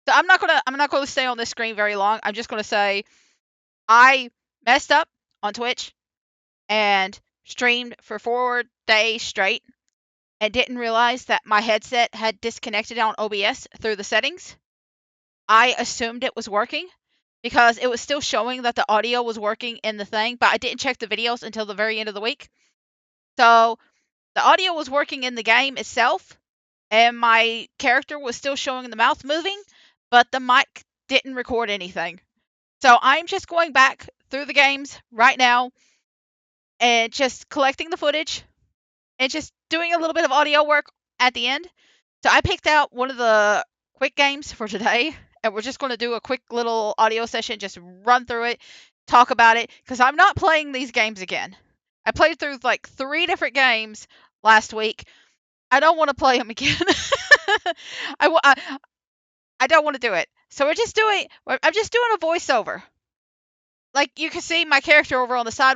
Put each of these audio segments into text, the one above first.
So I'm not gonna stay on this screen very long. I'm just gonna say I messed up on Twitch and streamed for 4 days straight and didn't realize that my headset had disconnected on OBS through the settings. I assumed it was working because it was still showing that the audio was working in the thing, but I didn't check the videos until the very end of the week. So the audio was working in the game itself, and my character was still showing the mouth moving, but the mic didn't record anything. So I'm just going back through the games right now and just collecting the footage and just doing a little bit of audio work at the end. So I picked out one of the quick games for today, and we're just going to do a quick little audio session, just run through it, talk about it, because I'm not playing these games again. I played through like 3 different games last week. I don't want to play them again. I don't want to do it. So I'm just doing a voiceover. Like you can see my character over on the side.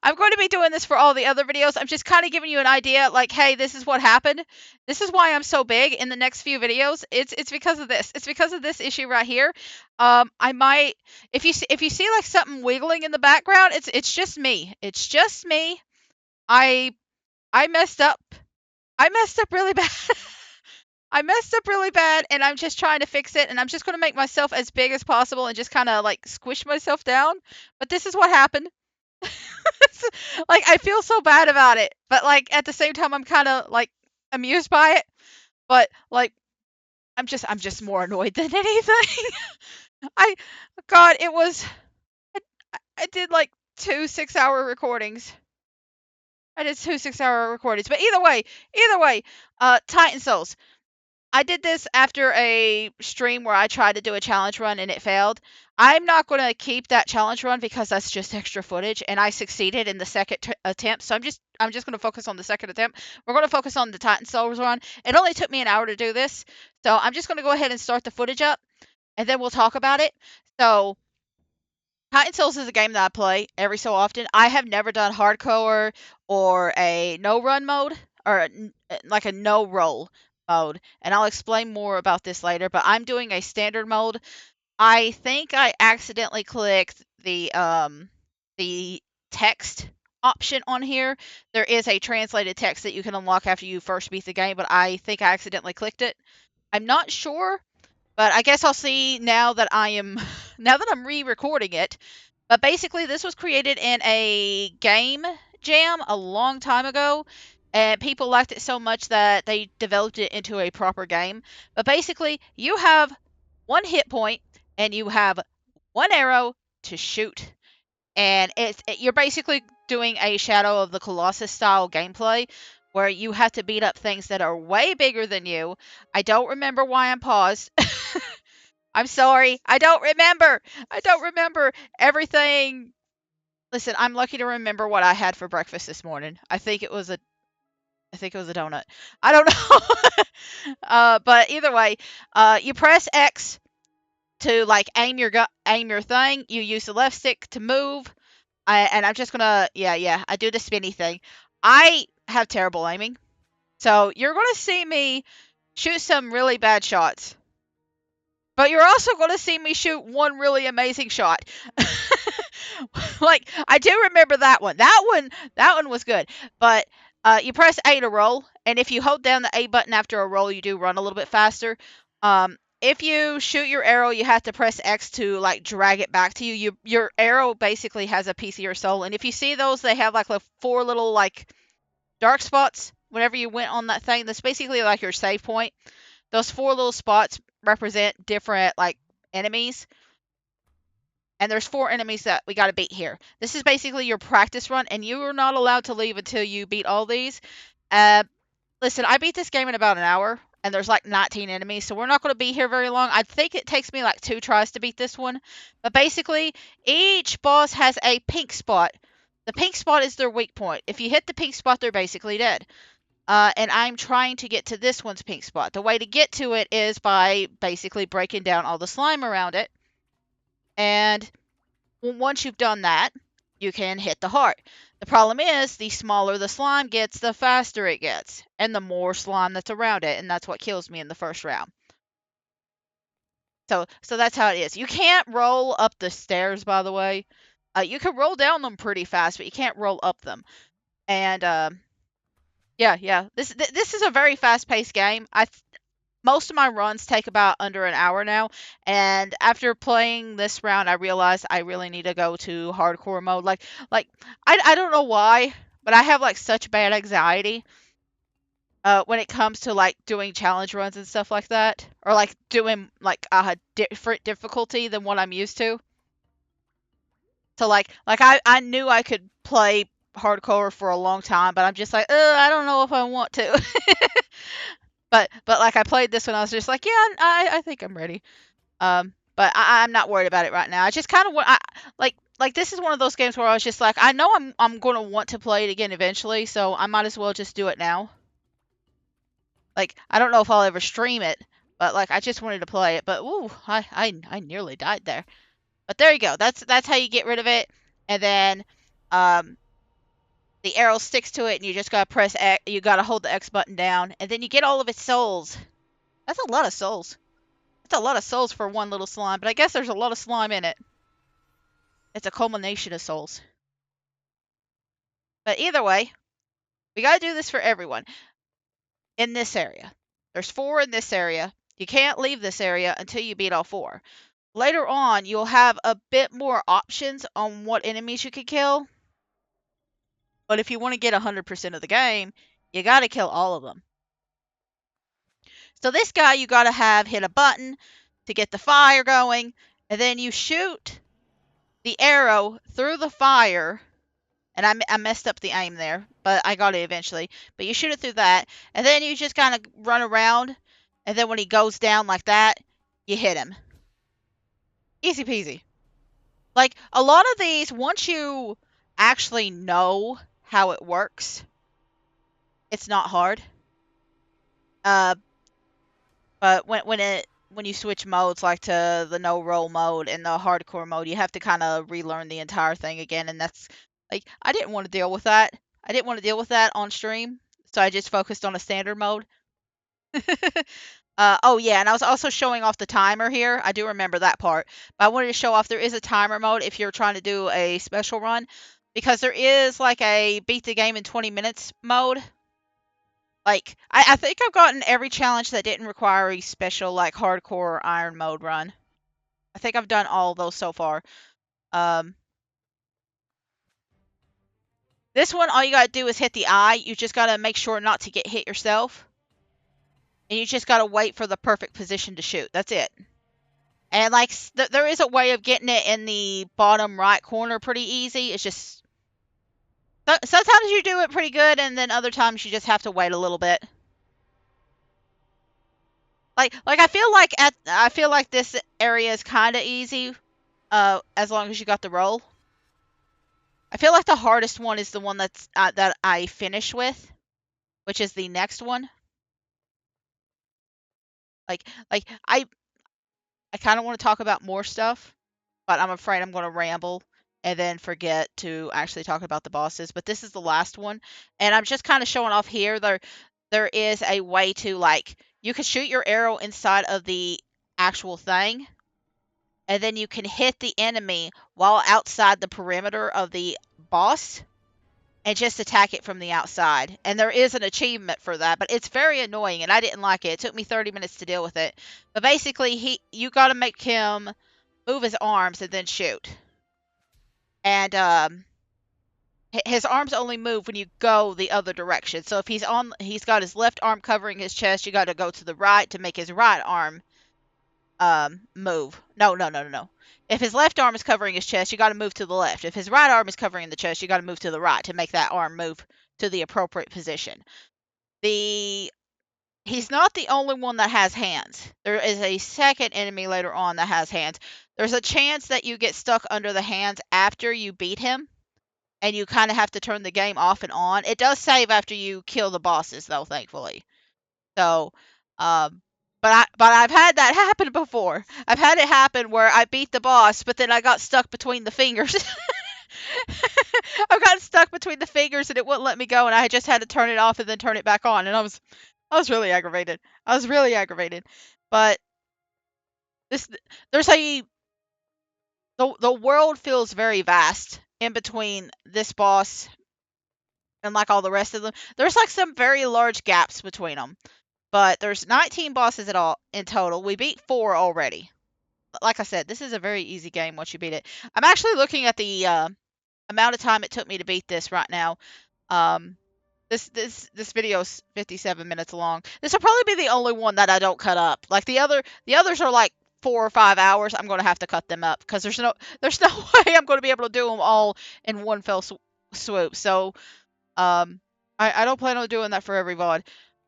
I'm going to be doing this for all the other videos. I'm just kind of giving you an idea, like, hey, this is what happened. This is why I'm so big in the next few videos. It's because of this. It's because of this issue right here. I might, if you see like something wiggling in the background, it's just me. It's just me. I messed up. I messed up really bad. I messed up really bad, and I'm just trying to fix it, and I'm just going to make myself as big as possible and just kind of like squish myself down. But this is what happened. Like I feel so bad about it, but like at the same time I'm kind of like amused by it. But like I'm just more annoyed than anything. I God, it was I did like 2 6-hour recordings. I did 2 6-hour recordings. But either way, Titan Souls. I did this after a stream where I tried to do a challenge run and it failed. I'm not going to keep that challenge run because that's just extra footage, and I succeeded in the second attempt. So I'm just going to focus on the second attempt. We're going to focus on the Titan Souls run. It only took me an hour to do this, so I'm just going to go ahead and start the footage up, and then we'll talk about it. So Titan Souls is a game that I play every so often. I have never done hardcore or a no run mode or like a no roll mode, and I'll explain more about this later, but I'm doing a standard mode. I think I accidentally clicked the text option on here. There is a translated text that you can unlock after you first beat the game, but I think I accidentally clicked it. I'm not sure, but I guess I'll see now that I'm re-recording it. But basically, this was created in a game jam a long time ago, and people liked it so much that they developed it into a proper game. But basically, you have 1 hit point and you have 1 arrow to shoot, and you're basically doing a Shadow of the Colossus style gameplay where you have to beat up things that are way bigger than you. I don't remember why I'm paused. I'm sorry. I don't remember everything. Listen, I'm lucky to remember what I had for breakfast this morning. I think it was a donut. I don't know. But either way, you press X to like aim your thing. You use the left stick to move. And I'm just gonna I do the spinny thing. I have terrible aiming, so you're gonna see me shoot some really bad shots. But you're also going to see me shoot one really amazing shot. Like I do remember that one. That one was good. But you press A to roll, and if you hold down the A button after a roll, you do run a little bit faster. If you shoot your arrow, you have to press X to like drag it back to you. Your arrow basically has a piece of your soul, and if you see those, they have like 4 little like dark spots. Whenever you went on that thing, that's basically like your save point. Those 4 little spots represent different like enemies, and there's 4 enemies that we got to beat here. This is basically your practice run, and you are not allowed to leave until you beat all these. Listen, I beat this game in about an hour, and there's like 19 enemies, so we're not going to be here very long. I think it takes me like 2 tries to beat this one. But basically, each boss has a pink spot. The pink spot is their weak point. If you hit the pink spot, they're basically dead. And I'm trying to get to this one's pink spot. The way to get to it is by basically breaking down all the slime around it. And once you've done that, you can hit the heart. The problem is, the smaller the slime gets, the faster it gets, and the more slime that's around it, and that's what kills me in the first round. So that's how it is. You can't roll up the stairs, by the way. You can roll down them pretty fast, but you can't roll up them. And yeah. This is a very fast-paced game. Most of my runs take about under an hour now, and after playing this round, I realized I really need to go to hardcore mode. Like I don't know why, but I have like such bad anxiety when it comes to like doing challenge runs and stuff like that, or like doing like a different difficulty than what I'm used to. So I knew I could play hardcore for a long time, but I'm just like, I don't know if I want to. But like I played this one, I was just like, yeah, I think I'm ready. But I'm not worried about it right now. I just kind of want, like this is one of those games where I was just like, I know I'm gonna want to play it again eventually, so I might as well just do it now. Like I don't know if I'll ever stream it, but like I just wanted to play it. But ooh, I nearly died there. But there you go. That's how you get rid of it, and then um the arrow sticks to it, and you just gotta press X, you gotta hold the X button down, and then you get all of its souls. That's a lot of souls. That's a lot of souls for one little slime, but I guess there's a lot of slime in it. It's a culmination of souls. But either way, we gotta do this for everyone in this area. There's 4 in this area. You can't leave this area until you beat all 4. Later on, you'll have a bit more options on what enemies you can kill. But if you want to get 100% of the game, you gotta kill all of them. So this guy, you gotta have hit a button to get the fire going, and then you shoot the arrow through the fire. And I messed up the aim there, but I got it eventually. But you shoot it through that, and then you just kind of run around, and then when he goes down like that, you hit him. Easy peasy. Like, a lot of these, once you actually know how it works, it's not hard. Uh, but when you switch modes, like to the no roll mode and the hardcore mode, you have to kind of relearn the entire thing again, and that's like I didn't want to deal with that. I didn't want to deal with that on stream, so I just focused on a standard mode. Oh yeah, and I was also showing off the timer here. I do remember that part, but I wanted to show off there is a timer mode if you're trying to do a special run, because there is like a beat the game in 20 minutes mode. Like, I think I've gotten every challenge that didn't require a special, like, hardcore iron mode run. I think I've done all those so far. Um, this one, all you gotta do is hit the eye. You just gotta make sure not to get hit yourself. And you just gotta wait for the perfect position to shoot. That's it. And, like, there is a way of getting it in the bottom right corner pretty easy. It's just... sometimes you do it pretty good, and then other times you just have to wait a little bit. Like I feel like this area is kind of easy, as long as you got the roll. I feel like the hardest one is the one that I finish with, which is the next one. Like I kind of want to talk about more stuff, but I'm afraid I'm going to ramble and then forget to actually talk about the bosses. But this is the last one, and I'm just kind of showing off here. There is a way to, like, you can shoot your arrow inside of the actual thing, and then you can hit the enemy while outside the perimeter of the boss and just attack it from the outside. And there is an achievement for that, but it's very annoying and I didn't like it. It took me 30 minutes to deal with it. But basically, you got to make him move his arms and then shoot. And his arms only move when you go the other direction. So if he's got his left arm covering his chest, you got to go to the right to make his right arm move. No. If his left arm is covering his chest, you got to move to the left. If his right arm is covering the chest, you got to move to the right to make that arm move to the appropriate position. He's not the only one that has hands. There is a second enemy later on that has hands. There's a chance that you get stuck under the hands after you beat him, and you kind of have to turn the game off and on. It does save after you kill the bosses, though, thankfully. So, but I've had that happen before. I've had it happen where I beat the boss, but then I got stuck between the fingers. I've gotten stuck between the fingers and it wouldn't let me go, and I just had to turn it off and then turn it back on, and I was really aggravated. I was really aggravated. But this there's a the world feels very vast in between this boss and like all the rest of them. There's like some very large gaps between them. But there's 19 bosses at all in total. We beat 4 already. Like I said, this is a very easy game once you beat it. I'm actually looking at the amount of time it took me to beat this right now. Um, this video is 57 minutes long. This will probably be the only one that I don't cut up. Like the others are like 4 or 5 hours. I'm going to have to cut them up because there's no way I'm going to be able to do them all in one fell swoop. So I don't plan on doing that for every VOD.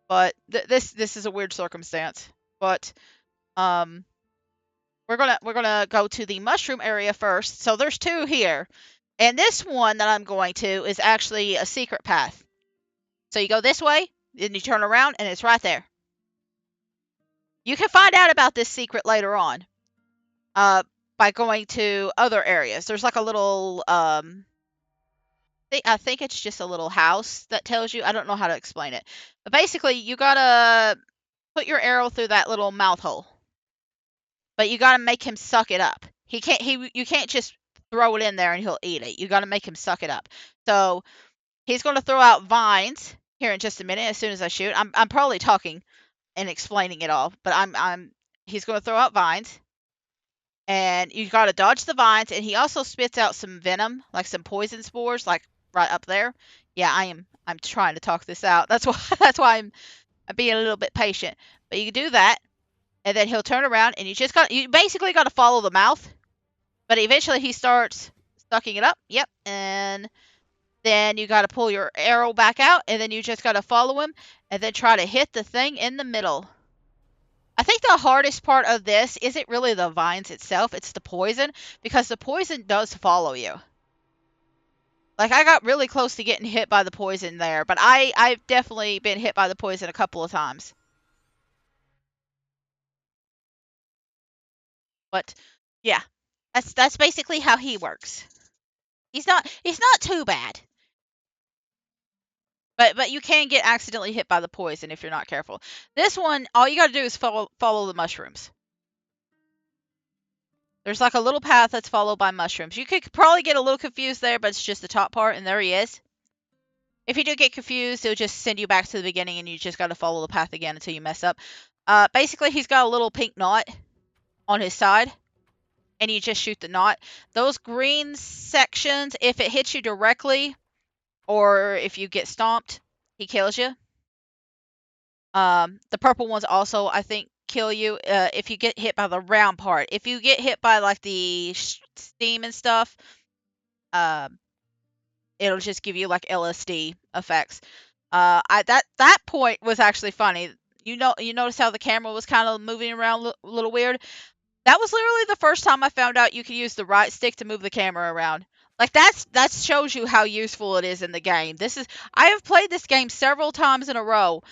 But this is a weird circumstance. But um, we're gonna go to the mushroom area first. So there's 2 here, and this one that I'm going to is actually a secret path. So you go this way, then you turn around, and it's right there. You can find out about this secret later on, by going to other areas. There's like a little I think it's just a little house that tells you. I don't know how to explain it, but basically you gotta put your arrow through that little mouth hole, but you gotta make him suck it up. You can't just throw it in there and he'll eat it. You gotta make him suck it up. So he's gonna throw out vines here in just a minute as soon as I shoot. I'm probably talking and explaining it all, but he's gonna throw out vines. And you gotta dodge the vines, and he also spits out some venom, like some poison spores, like right up there. Yeah, I'm trying to talk this out. That's why I'm being a little bit patient. But you do that, and then he'll turn around, and you basically got to follow the mouth. But eventually he starts sucking it up. Yep, and then you got to pull your arrow back out, and then you just got to follow him, and then try to hit the thing in the middle. I think the hardest part of this isn't really the vines itself, it's the poison, because the poison does follow you. Like, I got really close to getting hit by the poison there, but I've definitely been hit by the poison a couple of times. But yeah, that's basically how he works. He's not too bad. But you can get accidentally hit by the poison if you're not careful. This one, all you got to do is follow the mushrooms. There's like a little path that's followed by mushrooms. You could probably get a little confused there, but it's just the top part, and there he is. If you do get confused, it'll just send you back to the beginning, and you just got to follow the path again until you mess up. Basically, he's got a little pink knot on his side, and you just shoot the knot. Those green sections, if it hits you directly, or if you get stomped, he kills you. The purple ones also, I think, kill you if you get hit by the round part. If you get hit by like the steam and stuff, it'll just give you like LSD effects. That point was actually funny. You notice how the camera was kind of moving around a little weird. That was literally the first time I found out you could use the right stick to move the camera around. Like that shows you how useful it is in the game. I have played this game several times in a row.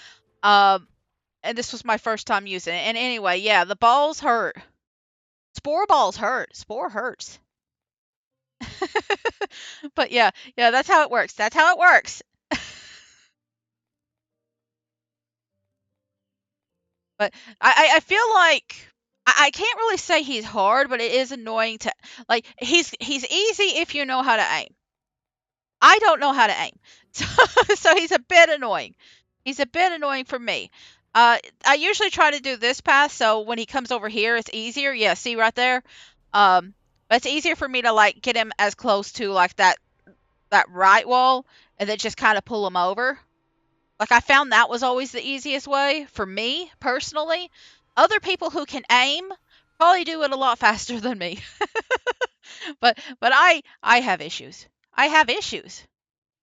And this was my first time using it. And anyway, yeah, the balls hurt. Spore balls hurt. Spore hurts. But yeah, that's how it works. That's how it works. But I feel like I can't really say he's hard, but it is annoying to like he's easy if you know how to aim. I don't know how to aim. So he's a bit annoying. He's a bit annoying for me. I usually try to do this path, so when he comes over here, it's easier. Yeah, see right there? But it's easier for me to, like, get him as close to, like, that right wall, and then just kind of pull him over. Like, I found that was always the easiest way, for me, personally. Other people who can aim probably do it a lot faster than me. But I have issues. I have issues.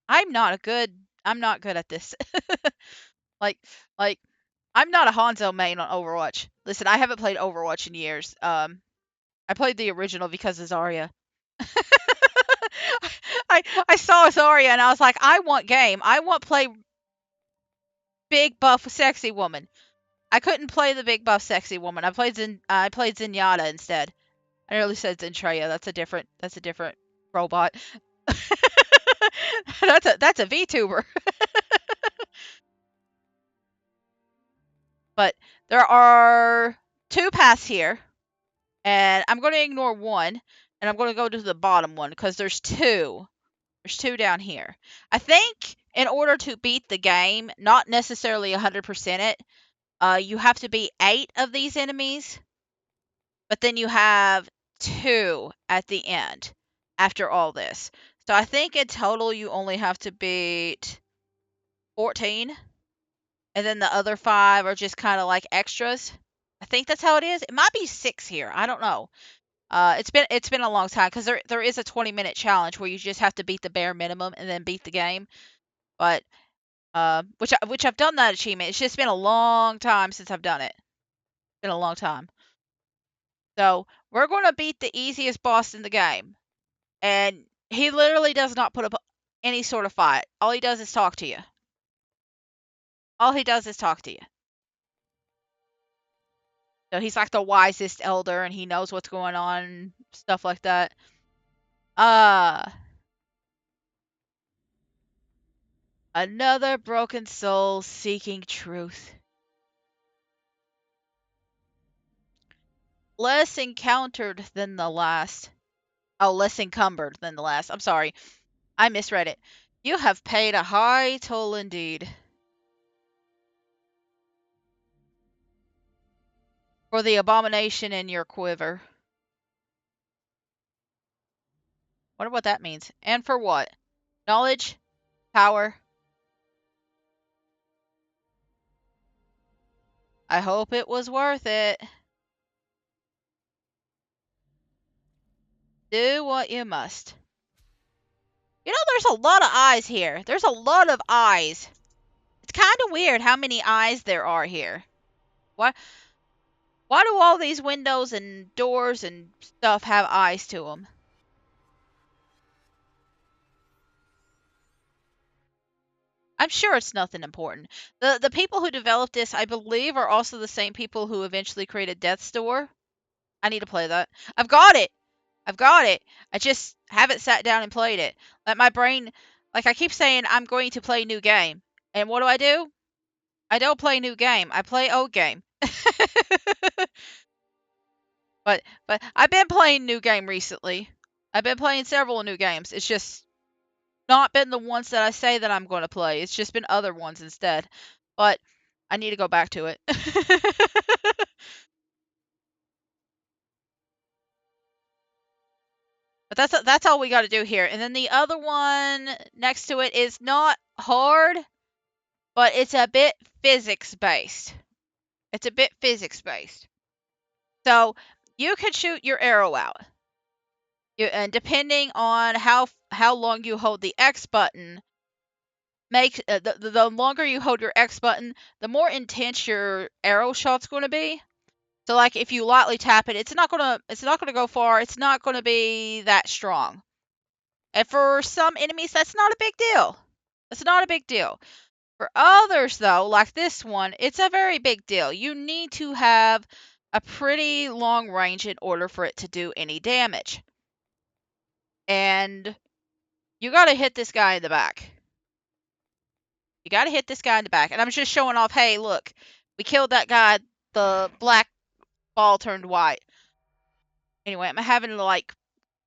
I'm not good at this. Like, I'm not a Hanzo main on Overwatch. Listen, I haven't played Overwatch in years. I played the original because of Zarya. I saw Zarya and I was like, I want game. I want play big buff sexy woman. I couldn't play the big buff sexy woman. I played Zenyatta instead. I nearly said Zentreya. That's a different robot. That's a VTuber. But there are 2 paths here, and I'm going to ignore one, and I'm going to go to the bottom one because there's 2. There's 2 down here. I think in order to beat the game, not necessarily 100% it, you have to beat 8 of these enemies, but then you have 2 at the end after all this. So I think in total you only have to beat 14, and then the other 5 are just kind of like extras. I think that's how it is. It might be 6 here. I don't know. It's been a long time because there is a 20-minute challenge where you just have to beat the bare minimum and then beat the game. But which I've done that achievement. It's just been a long time since I've done it. It's been a long time. So we're going to beat the easiest boss in the game, and he literally does not put up any sort of fight. All he does is talk to you. All he does is talk to you. So he's like the wisest elder, and he knows what's going on, stuff like that. Another broken soul seeking truth. Less encountered than the last. Oh, less encumbered than the last. I'm sorry. I misread it. You have paid a high toll indeed. For the abomination in your quiver. Wonder what that means. And for what? Knowledge? Power? I hope it was worth it. Do what you must. You know, there's a lot of eyes here. There's a lot of eyes. It's kind of weird how many eyes there are here. Why do all these windows and doors and stuff have eyes to them? I'm sure it's nothing important. The people who developed this, I believe, are also the same people who eventually created Death's Door. I need to play that. I've got it. I've got it. I just haven't sat down and played it. Like my brain, like I keep saying, I'm going to play new game, and what do? I don't play new game. I play old game. But I've been playing new game recently. I've been playing several new games. It's just not been the ones that I say that I'm going to play. It's just been other ones instead. But I need to go back to it. But that's all we got to do here. And then the other one next to it is not hard, but it's a bit physics based. It's a bit physics based. So you could shoot your arrow out. And depending on how long you hold the X button, the longer you hold your X button, the more intense your arrow shot's going to be. So like if you lightly tap it, it's not gonna go far. It's not gonna be that strong. And for some enemies, that's not a big deal. That's not a big deal. For others, though, like this one, it's a very big deal. You need to have a pretty long range in order for it to do any damage. And you got to hit this guy in the back. You got to hit this guy in the back. And I'm just showing off, hey, look, we killed that guy. The black ball turned white. Anyway, I'm having to, like,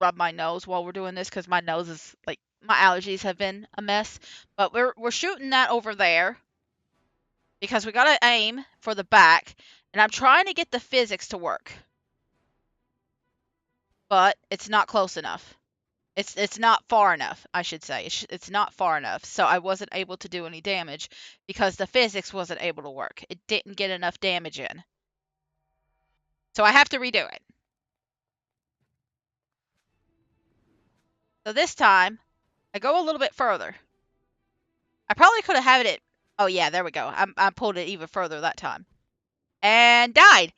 rub my nose while we're doing this because my nose is, like, my allergies have been a mess. But we're shooting that over there because we got to aim for the back. And I'm trying to get the physics to work. But it's not close enough. It's not far enough, I should say. It's not far enough. So I wasn't able to do any damage because the physics wasn't able to work. It didn't get enough damage in. So I have to redo it. So this time, I go a little bit further. I probably could have had it. Oh yeah, there we go. I pulled it even further that time. And died.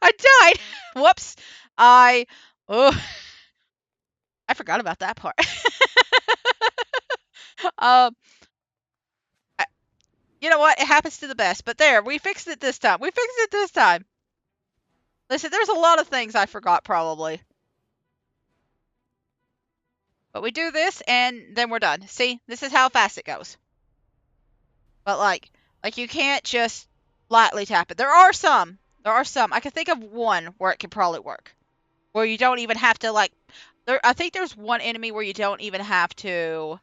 I died. Whoops. Oh, I forgot about that part. um, you know what? It happens to the best. But there, we fixed it this time. We fixed it this time. Listen, there's a lot of things I forgot probably. But we do this, and then we're done. See, this is how fast it goes. But like you can't just lightly tap it. There are some. I can think of one where it could probably work, where you don't even have to like. I think there's one enemy where you don't even have to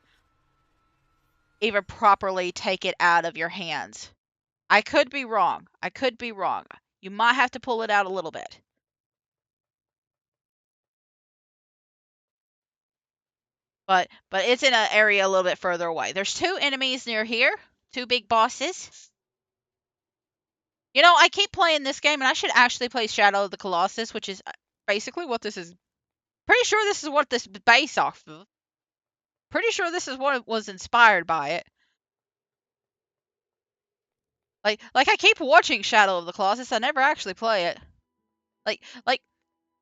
even properly take it out of your hands. I could be wrong. You might have to pull it out a little bit. But it's in an area a little bit further away. There's 2 enemies near here, 2 big bosses. You know, I keep playing this game, and I should actually play Shadow of the Colossus, which is basically what this is. Pretty sure this is what this is based off of. Pretty sure this is what was inspired by it. Like I keep watching Shadow of the Colossus, I never actually play it. Like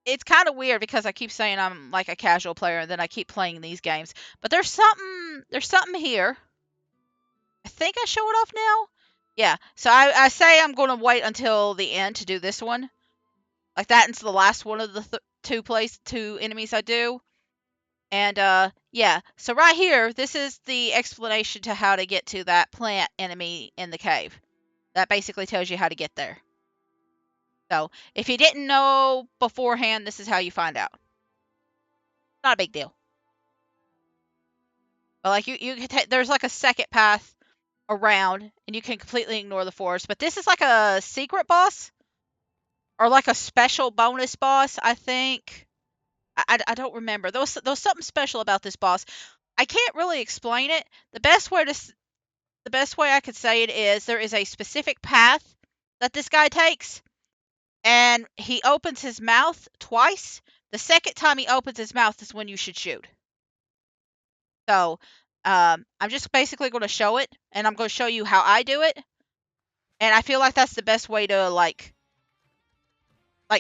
it's kind of weird because I keep saying I'm like a casual player, and then I keep playing these games. But there's something here. I think I show it off now. Yeah, so I say I'm going to wait until the end to do this one. Like that's the last one of the 2 enemies I do. And yeah, so right here, this is the explanation to how to get to that plant enemy in the cave. That basically tells you how to get there. So if you didn't know beforehand, this is how you find out. Not a big deal. But like you can there's like a second path around, and you can completely ignore the forest. But this is like a secret boss, or like a special bonus boss, I think. I don't remember. There was something special about this boss. I can't really explain it. The best way I could say it is there is a specific path that this guy takes, and he opens his mouth twice. The second time he opens his mouth is when you should shoot. So I'm just basically going to show it, and I'm going to show you how I do it. And I feel like that's the best way to like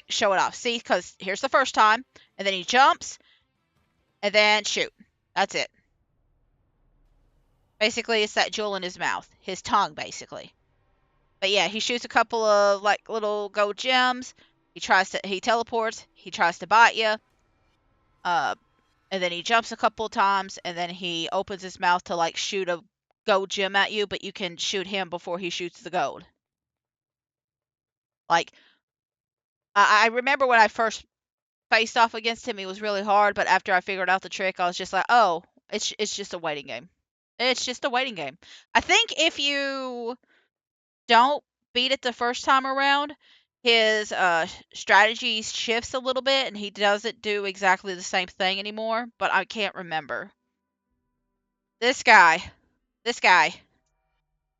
show it off. See, because here's the first time, and then he jumps, and then shoot. That's it. Basically, it's that jewel in his mouth, his tongue, basically. But yeah, he shoots a couple of like little gold gems. He teleports. He tries to bite you. And then he jumps a couple of times, and then he opens his mouth to like shoot a gold gem at you, but you can shoot him before he shoots the gold. Like, I remember when I first faced off against him, he was really hard, but after I figured out the trick, I was just like, oh, it's just a waiting game. It's just a waiting game. I think if you don't beat it the first time around, his strategy shifts a little bit, and he doesn't do exactly the same thing anymore, but I can't remember. This guy.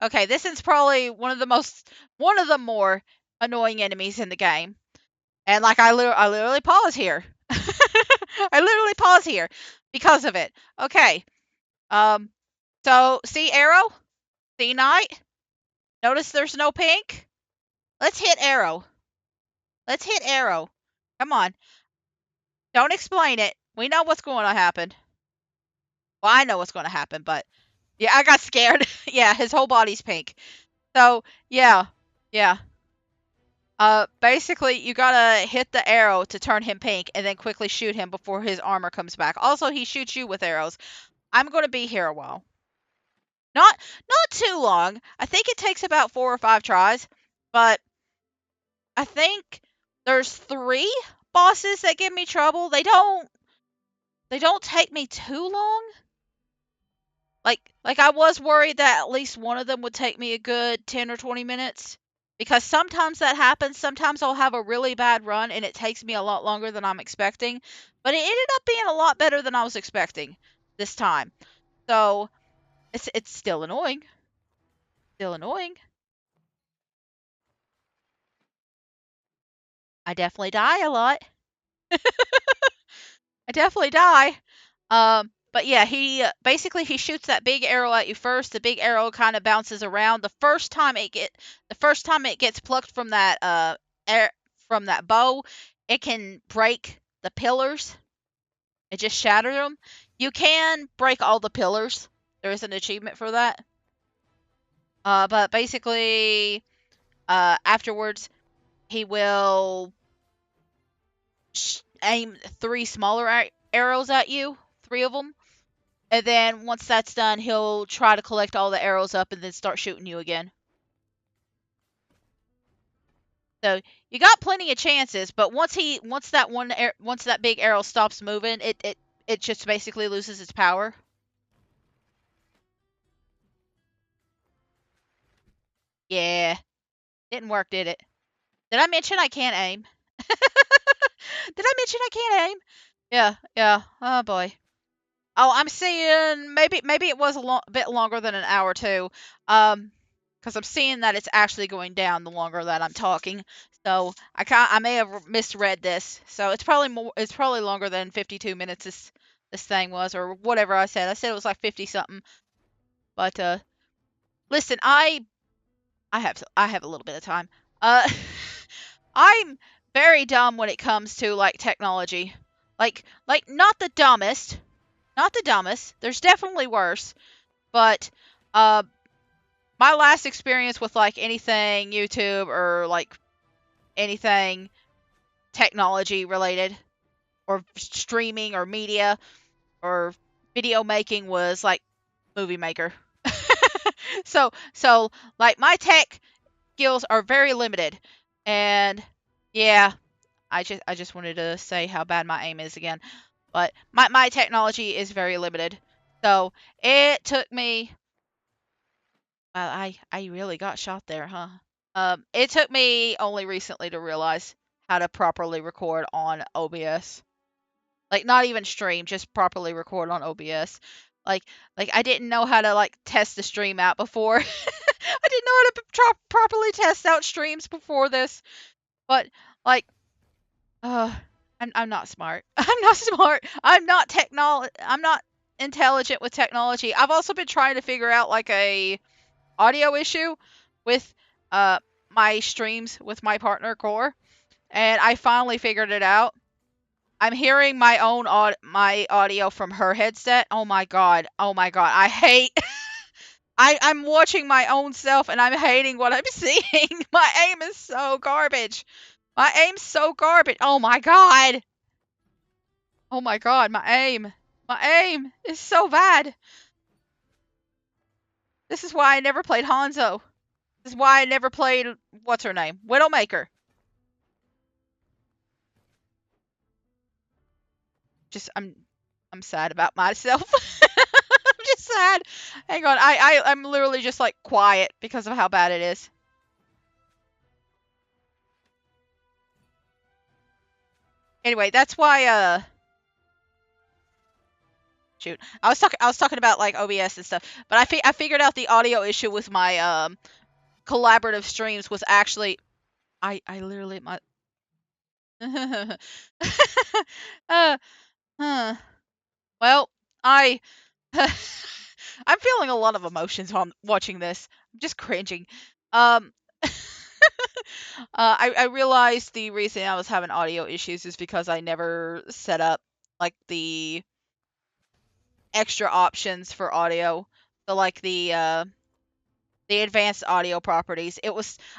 Okay, this is probably one of the more annoying enemies in the game. And like I literally pause here. I literally pause here because of it. Okay. So see arrow? See night? Notice there's no pink? Let's hit arrow. Come on. Don't explain it. We know what's going to happen. Well, I know what's going to happen, but yeah, I got scared. Yeah, his whole body's pink. So, yeah. Basically, you gotta hit the arrow to turn him pink, and then quickly shoot him before his armor comes back. Also, he shoots you with arrows. I'm gonna be here a while. Not too long. I think it takes about 4 or 5 tries, but I think there's 3 bosses that give me trouble. They don't take me too long. Like I was worried that at least one of them would take me a good 10 or 20 minutes. Because sometimes that happens. Sometimes I'll have a really bad run and it takes me a lot longer than I'm expecting. But it ended up being a lot better than I was expecting this time. So it's still annoying. I definitely die a lot. I definitely die. But yeah, he basically he shoots that big arrow at you first. The big arrow kind of bounces around. The first time it gets plucked from that from that bow, it can break the pillars. It just shatters them. You can break all the pillars. There is an achievement for that. But basically, afterwards, he will aim 3 smaller arrows at you. 3 of them. And then once that's done, he'll try to collect all the arrows up and then start shooting you again. So you got plenty of chances, but once that big arrow stops moving, it just basically loses its power. Yeah, didn't work, did it? Did I mention I can't aim? Did I mention I can't aim? Yeah, yeah. Oh boy. Oh, I'm seeing maybe it was a bit longer than an hour too. Because I'm seeing that it's actually going down the longer that I'm talking. So I may have misread this. So it's probably more. It's probably longer than 52 minutes. This thing was, or whatever I said. I said it was like 50 something. But listen, I have a little bit of time. Uh, I'm very dumb when it comes to like technology. Like not the dumbest, not the dumbest. There's definitely worse, but uh, my last experience with like anything YouTube or like anything technology related or streaming or media or video making was like movie maker. So like my tech skills are very limited, and yeah, I just wanted to say how bad my aim is again. But my technology is very limited. So it took me. Well, I really got shot there, huh? It took me only recently to realize how to properly record on OBS. Like not even stream, just properly record on OBS. Like I didn't know how to like test the stream out before. I didn't know how to properly test out streams before this. But like uh I'm not smart. I'm not smart. I'm not intelligent with technology. I've also been trying to figure out like a audio issue with uh my streams with my partner Core, and I finally figured it out. I'm hearing my own my audio from her headset. Oh my god. Oh my god. I hate I'm watching my own self and I'm hating what I'm seeing. My aim is so garbage. My aim's so garbage. Oh my god. Oh my god, my aim. My aim is so bad. This is why I never played Hanzo. This is why I never played what's her name? Widowmaker. Just I'm sad about myself. I'm just sad. Hang on. I'm literally just like quiet because of how bad it is. Anyway, that's why shoot. I was talking about like OBS and stuff, but I figured out the audio issue with my collaborative streams was actually I literally my uh, huh. Well, I I'm feeling a lot of emotions on watching this. I'm just cringing. Um I realized the reason I was having audio issues is because I never set up like the extra options for audio. So like the advanced audio properties.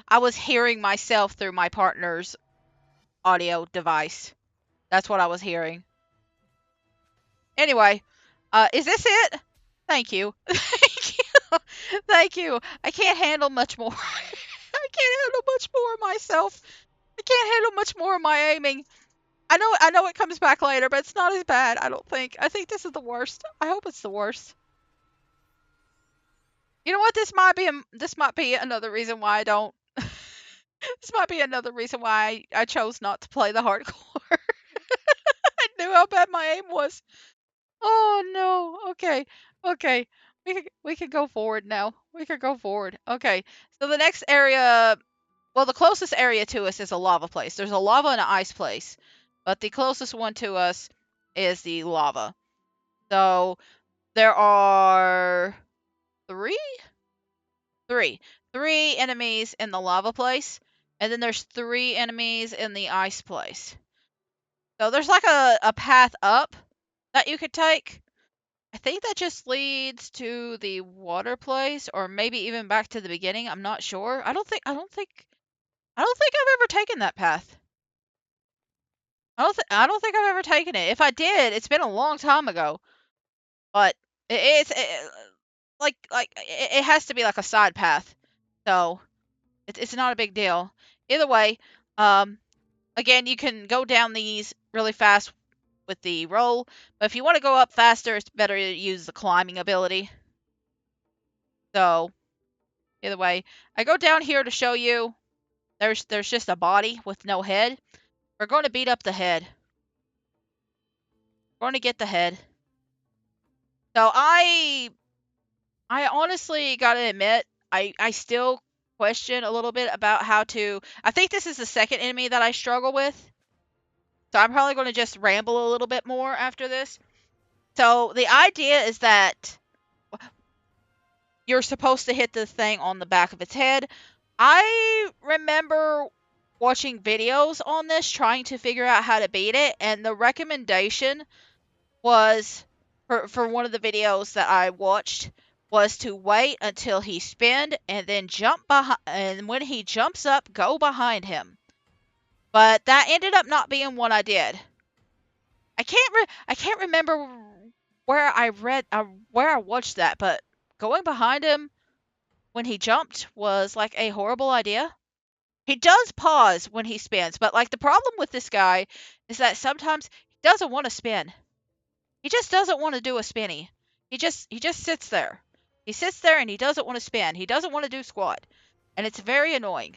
I was hearing myself through my partner's audio device. That's what I was hearing. Anyway, is this it? Thank you. Thank you. Thank you. I can't handle much more. I can't handle much more of myself. I can't handle much more of my aiming. I know it comes back later, but it's not as bad, I don't think. I think this is the worst. I hope it's the worst. You know what? This might be another reason why I don't. This might be another reason why I chose not to play the hardcore. I knew how bad my aim was. Oh no. Okay. Okay. We could go forward now. We could go forward. Okay. So the next area, well, the closest area to us is a lava place. There's a lava and an ice place, but the closest one to us is the lava. So there are three, three, three enemies in the lava place, and then there's three enemies in the ice place. So there's like a path up that you could take. I think that just leads to the water place, or maybe even back to the beginning. I'm not sure. I don't think I've ever taken that path. I don't think I've ever taken it. If I did, it's been a long time ago. But It has to be like a side path, so it's not a big deal. Either way, um, again, you can go down these really fast with the roll, but if you want to go up faster, it's better to use the climbing ability. So either way, I go down here to show you. There's just a body with no head. We're going to beat up the head. We're going to get the head. So I honestly gotta admit, I still question a little bit about how to. I think this is the second enemy that I struggle with. So I'm probably going to just ramble a little bit more after this. So the idea is that you're supposed to hit the thing on the back of its head. I remember watching videos on this trying to figure out how to beat it, and the recommendation was for one of the videos that I watched was to wait until he spinned and then jump behind, and when he jumps up, go behind him. But that ended up not being what I did. I can't remember where I read where I watched that, but going behind him when he jumped was like a horrible idea. He does pause when he spins, but like the problem with this guy is that sometimes he doesn't want to spin. He just doesn't want to do a spinny. He just sits there. He sits there and he doesn't want to spin. He doesn't want to do squat. And it's very annoying.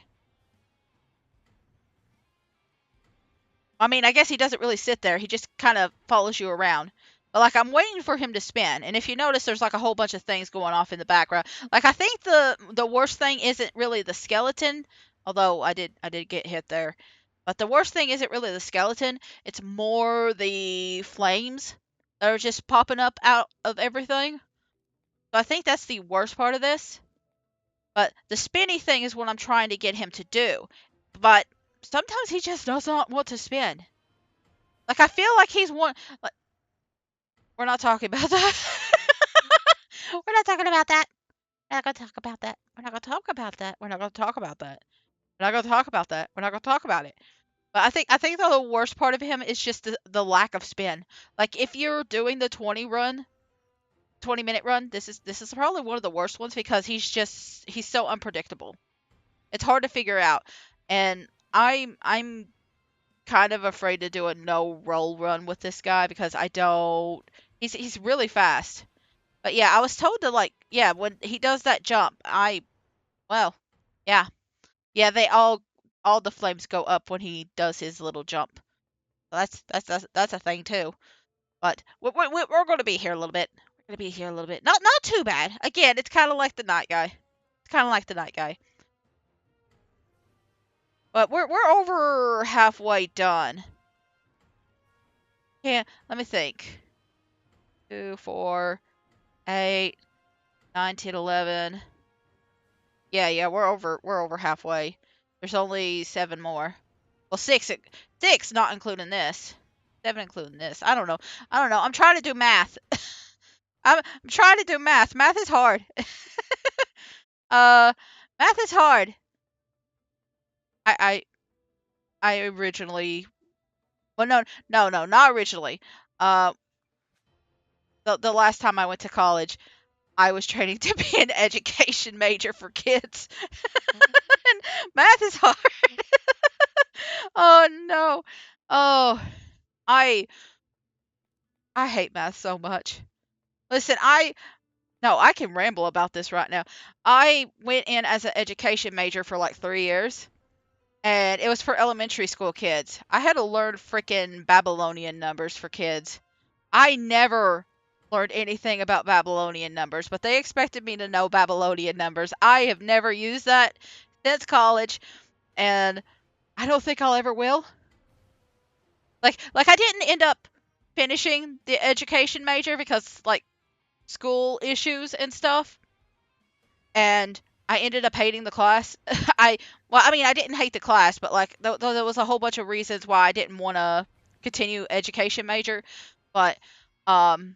I mean, I guess he doesn't really sit there. He just kind of follows you around. But like I'm waiting for him to spin. And if you notice there's like a whole bunch of things going off in the background. Like I think the worst thing isn't really the skeleton, although I did get hit there. But the worst thing isn't really the skeleton. It's more the flames that are just popping up out of everything. So I think that's the worst part of this. But the spinny thing is what I'm trying to get him to do. But sometimes he just does not want to spin. Like I feel like he's one. Like, we're not talking about that. We're not talking about that. We're not gonna talk about that. We're not gonna talk about that. We're not gonna talk about that. We're not gonna talk about that. We're not gonna talk about it. But I think the worst part of him is just the lack of spin. Like if you're doing the 20-minute run, this is probably one of the worst ones because he's so unpredictable. It's hard to figure out. And I'm kind of afraid to do a no roll run with this guy because I don't he's really fast. But yeah, I was told to like yeah, when he does that jump, well, yeah. Yeah, they all the flames go up when he does his little jump. So that's a thing too. But we're going to be here a little bit. We're going to be here a little bit. Not too bad. Again, it's kind of like the night guy. It's kind of like the night guy. But we're over halfway done. Yeah, let me think. 2, 4, 8, 9, 10, 11. Yeah, we're over halfway. There's only 7 more. Well, 6 not including this. 7 including this. I don't know. I'm trying to do math. I'm trying to do math. Math is hard. Uh, math is hard. I I originally. Well, no, not originally. Uh, the last time I went to college, I was training to be an education major for kids. And math is hard. Oh no. Oh, I I hate math so much. Listen, I can ramble about this right now. I went in as an education major for like 3 years, and it was for elementary school kids. I had to learn freaking Babylonian numbers for kids. I never learned anything about Babylonian numbers, but they expected me to know Babylonian numbers. I have never used that since college, and I don't think I'll ever will. Like I didn't end up finishing the education major because like school issues and stuff, and I ended up hating the class. I mean, I didn't hate the class, but like there was a whole bunch of reasons why I didn't want to continue education major, but um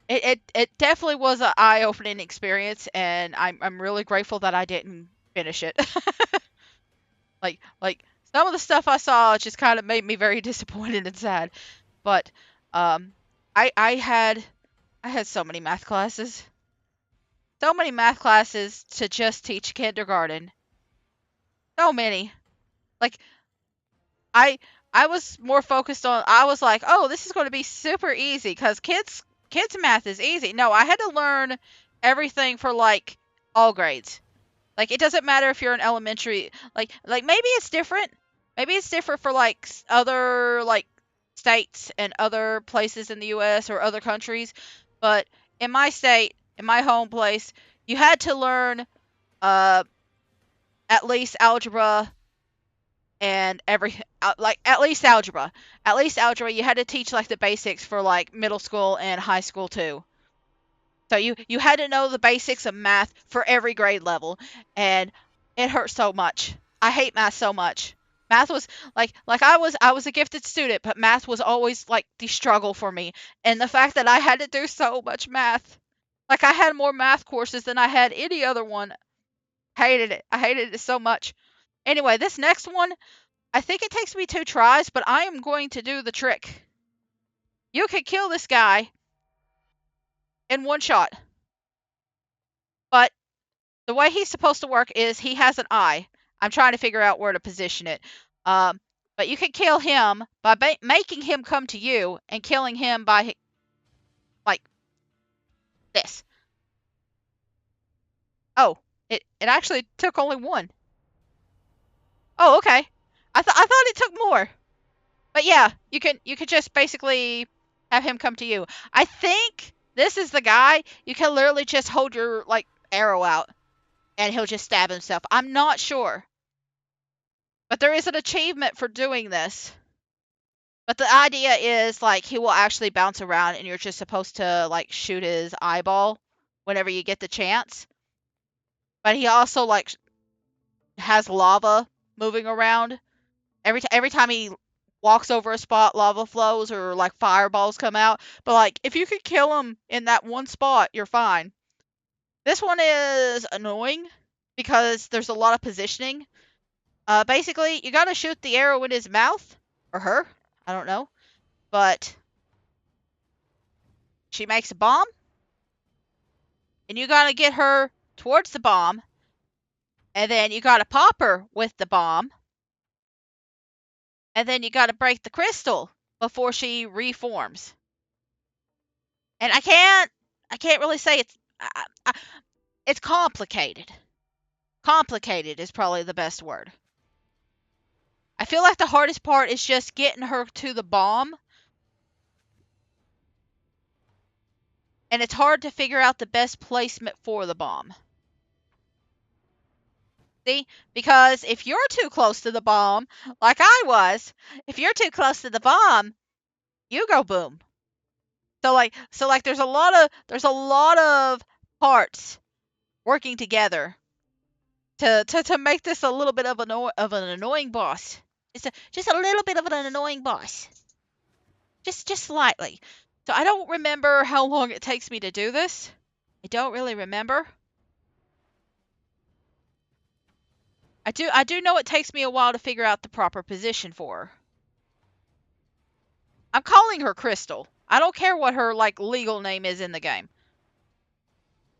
it definitely was an eye-opening experience, and I'm really grateful that I didn't finish it. Like some of the stuff I saw just kind of made me very disappointed and sad. But um I I had so many math classes. So many math classes to just teach kindergarten. So many. Like I I was more focused on I was like, "Oh, this is going to be super easy cuz kids math is easy." No, I had to learn everything for like all grades. Like it doesn't matter if you're in elementary, like maybe it's different. Maybe it's different for like other like states and other places in the US or other countries, but in my state, in my home place, you had to learn uh at least algebra and like at least algebra. At least algebra, you had to teach like the basics for like middle school and high school too. So you had to know the basics of math for every grade level, and it hurt so much. I hate math so much. Math was like I was a gifted student, but math was always like the struggle for me. And the fact that I had to do so much math, like I had more math courses than I had any other one. Hated it. I hated it so much. Anyway, this next one, I think it takes me 2 tries, but I am going to do the trick. You can kill this guy in one shot, but the way he's supposed to work is he has an eye. I'm trying to figure out where to position it. Um, but you can kill him by making him come to you and killing him by like this. Oh, it actually took only one. Oh, okay. I thought it took more. But yeah, you can just basically have him come to you. I think this is the guy you can literally just hold your like arrow out and he'll just stab himself. I'm not sure. But there is an achievement for doing this. But the idea is like he will actually bounce around and you're just supposed to like shoot his eyeball whenever you get the chance. But he also like has lava moving around. Every time he walks over a spot, lava flows or like fireballs come out. But like if you could kill him in that one spot, you're fine. This one is annoying because there's a lot of positioning. Basically, you gotta shoot the arrow in his mouth or her. I don't know, but she makes a bomb, and you gotta get her towards the bomb, and then you gotta pop her with the bomb, and then you gotta break the crystal before she reforms. And I can't really say it's complicated. Complicated is probably the best word. I feel like the hardest part is just getting her to the bomb, and it's hard to figure out the best placement for the bomb. See? Because if you're too close to the bomb, like I was, if you're too close to the bomb, you go boom. So like there's a lot of parts working together to make this a little bit of an annoying boss. Just a little bit of an annoying boss. Just slightly. So I don't remember how long it takes me to do this. I don't really remember. I do know it takes me a while to figure out the proper position for her. I'm calling her Crystal. I don't care what her like legal name is in the game.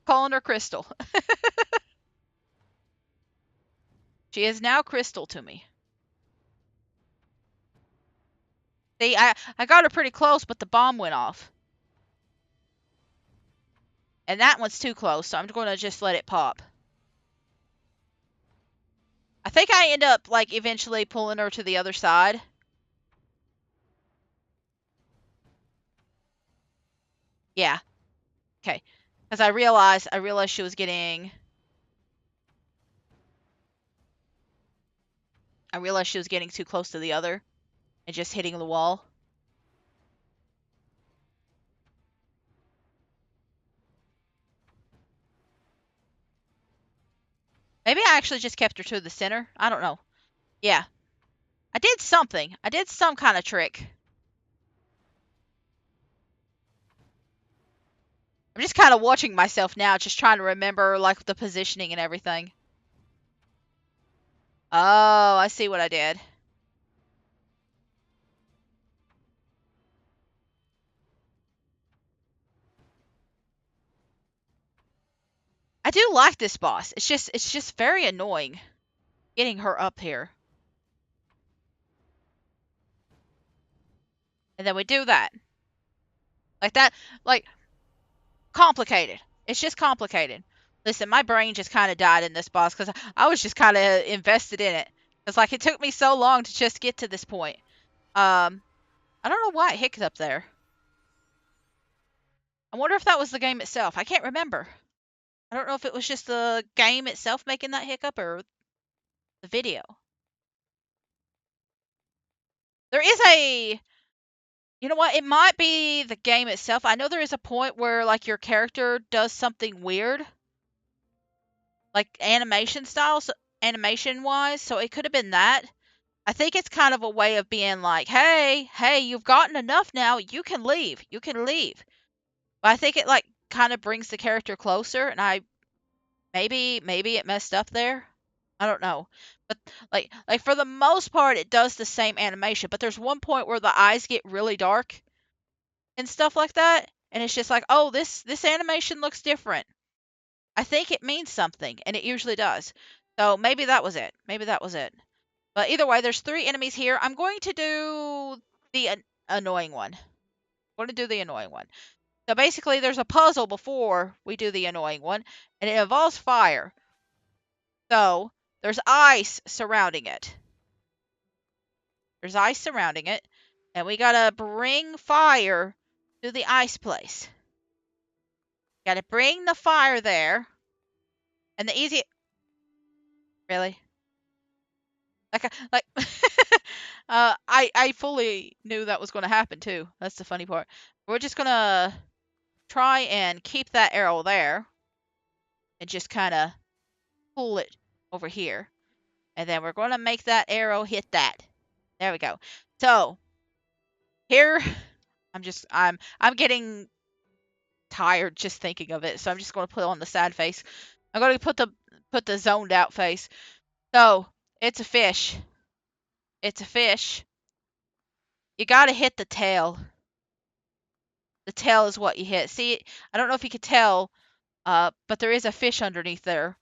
Calling her Crystal. She is now Crystal to me. See, I got her pretty close, but the bomb went off. And that one's too close, so I'm going to just let it pop. I think I end up like eventually pulling her to the other side. Yeah. Okay. Because I realized she was getting too close to the other and just hitting the wall. Maybe I actually just kept her to the center. I don't know. Yeah. I did something. I did some kind of trick. I'm just kind of watching myself now, just trying to remember like the positioning and everything. Oh, I see what I did. I do like this boss. It's just very annoying getting her up here. And then we do that. Like that, like, complicated. It's just complicated. Listen, my brain just kind of died in this boss because I was just kind of invested in it. Because, like, it took me so long to just get to this point. I don't know why it hiccuped up there. I wonder if that was the game itself. I can't remember. I don't know if it was just the game itself making that hiccup or the video. There is a... You know what? It might be the game itself. I know there is a point where, like, your character does something weird. Like, animation-wise. So it could have been that. I think it's kind of a way of being like, hey, you've gotten enough now. You can leave. You can leave. But I think it, like, kind of brings the character closer. And maybe it messed up there. I don't know. But like for the most part it does the same animation, but there's one point where the eyes get really dark and stuff like that, and it's just like, "Oh, this animation looks different." I think it means something, and it usually does. So maybe that was it. Maybe that was it. But either way, there's 3 enemies here. I'm going to do the annoying one. I'm going to do the annoying one. So basically there's a puzzle before we do the annoying one, and it involves fire. So there's ice surrounding it. There's ice surrounding it. And we gotta bring fire to the ice place. Gotta bring the fire there. And the easy... Really? Like I fully knew that was going to happen too. That's the funny part. We're just gonna try and keep that arrow there. And just kind of pull it over here. And then we're going to make that arrow hit that. There we go. So, here... I'm getting tired just thinking of it, so I'm just going to put on the sad face. I'm going to put the zoned out face. So, it's a fish. It's a fish. You got to hit the tail. The tail is what you hit. See, I don't know if you could tell, but there is a fish underneath there.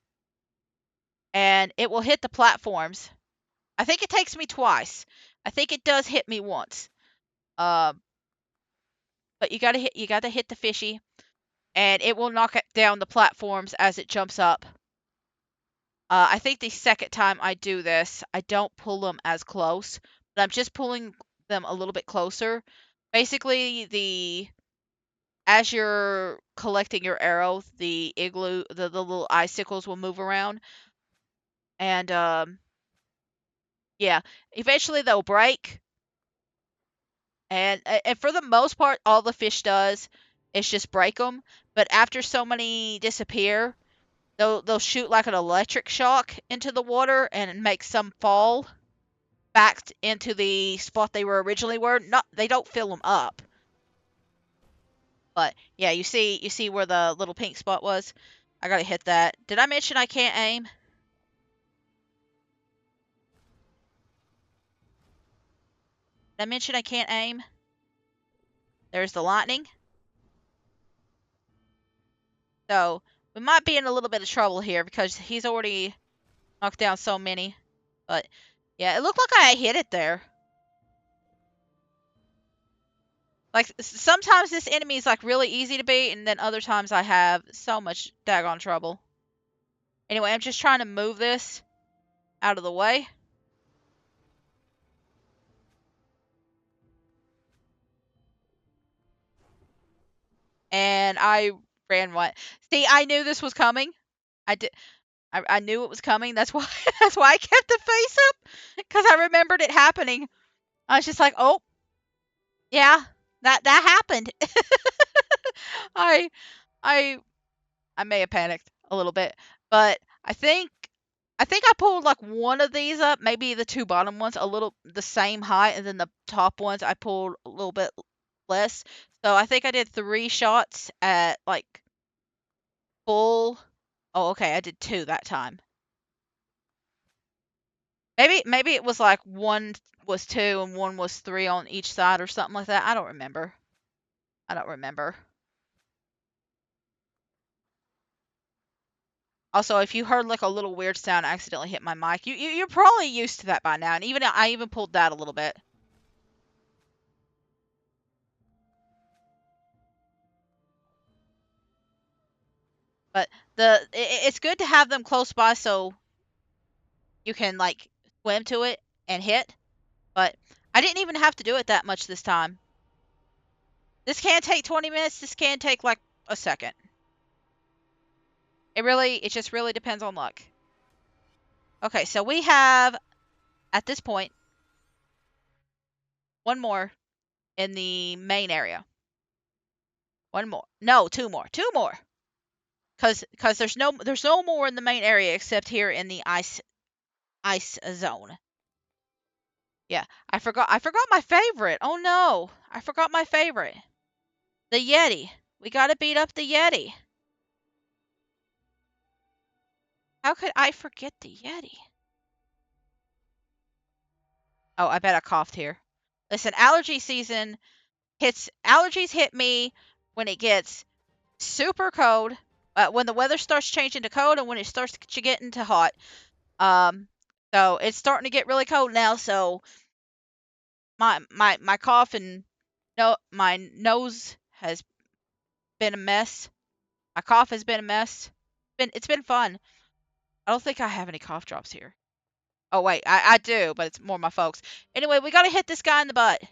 And it will hit the platforms. I think it takes me twice. I think it does hit me once. But you got to hit the fishy, and it will knock it down the platforms as it jumps up. I think the second time I do this, I don't pull them as close, but I'm just pulling them a little bit closer. Basically, as you're collecting your arrow, the igloo, the little icicles will move around, and yeah, eventually they'll break. And for the most part, all the fish does is just break them. But after so many disappear, they'll shoot like an electric shock into the water and make some fall back into the spot they were originally were. Not They don't fill them up. But yeah, you see where the little pink spot was? I gotta hit that. Did I mention I can't aim? Did I mention I can't aim? There's the lightning. So we might be in a little bit of trouble here because he's already knocked down so many. But yeah, it looked like I hit it there. Like, sometimes this enemy is, like, really easy to beat, and then other times I have so much daggone trouble. Anyway, I'm just trying to move this out of the way. And I ran what? See, I knew this was coming. I did. I knew it was coming. That's why that's why I kept the face up, because I remembered it happening. I was just like, oh, yeah, that happened. I I I may have panicked a little bit, but I think I pulled like one of these up, maybe the 2 bottom ones, a little the same height, and then the top ones I pulled a little bit less. So I think I did 3 shots at like full. Oh, okay, I did 2 that time. Maybe it was like one was 2 and one was 3 on each side or something like that. I don't remember. I don't remember. Also, if you heard like a little weird sound, I accidentally hit my mic. You're probably used to that by now, and I even pulled that a little bit. But it's good to have them close by so you can like swim to it and hit. But I didn't even have to do it that much this time. This can take 20 minutes. This can take like a second. It just really depends on luck. Okay, so we have at this point one more in the main area. One more. No, two more. Two more. Cause there's no more in the main area except here in the ice zone. Yeah, I forgot my favorite. Oh no, I forgot my favorite. The Yeti. We gotta beat up the Yeti. How could I forget the Yeti? Oh, I bet I coughed here. Listen, allergy season hits. Allergies hit me when it gets super cold. When the weather starts changing to cold, and when it starts to get into hot. Um, so it's starting to get really cold now. So my cough and no, my nose has been a mess. My cough has been a mess. It's been fun. I don't think I have any cough drops here. Oh wait, I do, but it's more my folks. Anyway, we gotta hit this guy in the butt.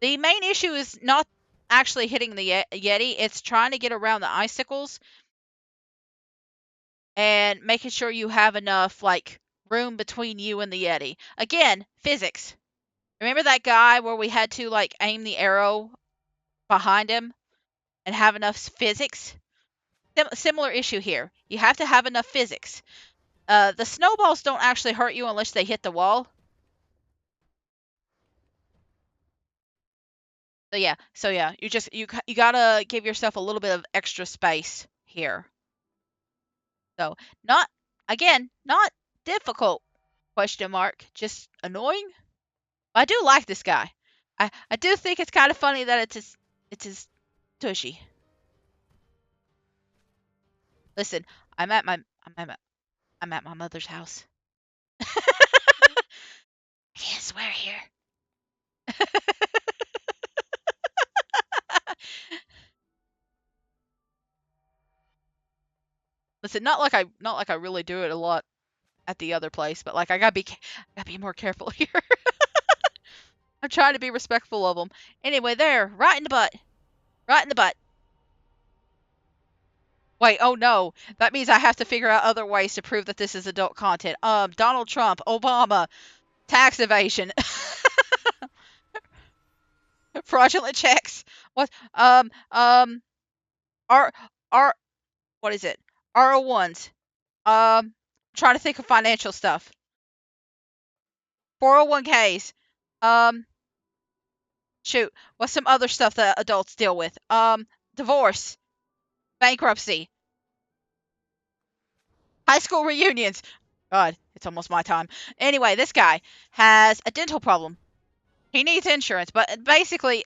The main issue is not actually hitting the Yeti. It's trying to get around the icicles and making sure you have enough like room between you and the Yeti. Again, physics. Remember that guy where we had to like aim the arrow behind him and have enough physics? Similar issue here. You have to have enough physics. The snowballs don't actually hurt you unless they hit the wall. So yeah, you gotta give yourself a little bit of extra space here. So not not difficult question mark, just annoying. I do like this guy. I do think it's kind of funny that it's his tushy. Listen, I'm at my mother's house. I can't swear here. Listen, not like I really do it a lot at the other place, but like I gotta be more careful here. I'm trying to be respectful of them. Anyway, there, right in the butt, right in the butt. Wait, oh no, that means I have to figure out other ways to prove that this is adult content. Donald Trump, Obama, tax evasion, fraudulent checks. What? R R. What is it? R01s. Trying to think of financial stuff. 401ks. Um, shoot, what's some other stuff that adults deal with? Divorce, bankruptcy, high school reunions. God, it's almost my time. Anyway, this guy has a dental problem. He needs insurance, but basically,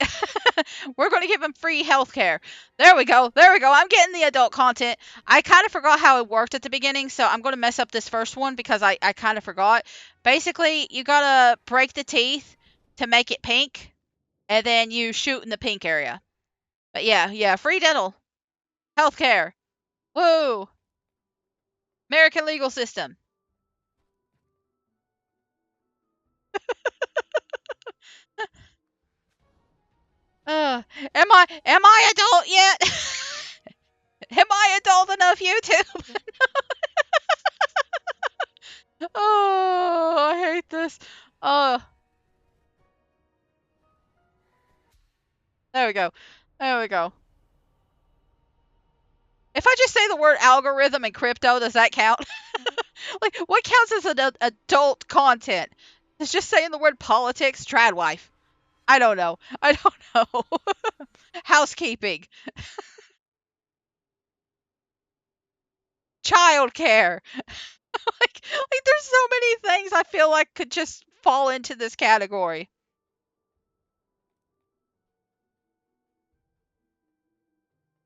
we're going to give him free health care. There we go. There we go. I'm getting the adult content. I kind of forgot how it worked at the beginning, so I'm going to mess up this first one because I kind of forgot. Basically, you got to break the teeth to make it pink, and then you shoot in the pink area. But yeah, free dental, health care. Woo! American legal system. Am I adult yet? Am I adult enough, YouTube? Oh, I hate this. Oh, there we go. There we go. If I just say the word algorithm and crypto, does that count? Like, what counts as adult content? Is just saying the word politics, trad wife. I don't know. I don't know. Housekeeping, childcare. Like there's so many things I feel like could just fall into this category.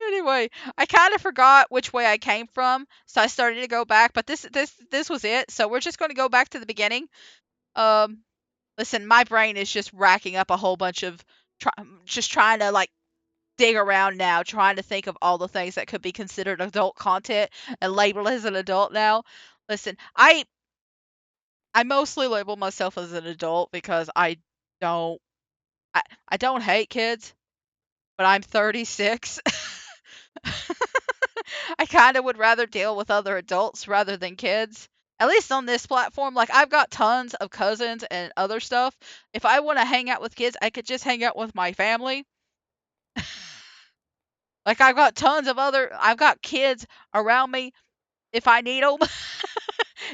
Anyway, I kind of forgot which way I came from, so I started to go back. But this was it. So we're just going to go back to the beginning. Um, Listen, my brain is just racking up a whole bunch of just trying to like dig around now, trying to think of all the things that could be considered adult content and labeled as an adult now. Listen, I mostly label myself as an adult because don't I, I don't hate kids, but I'm 36. I kind of would rather deal with other adults rather than kids. At least on this platform, like I've got tons of cousins and other stuff. If I want to hang out with kids, I could just hang out with my family. Like I've got kids around me if I need them.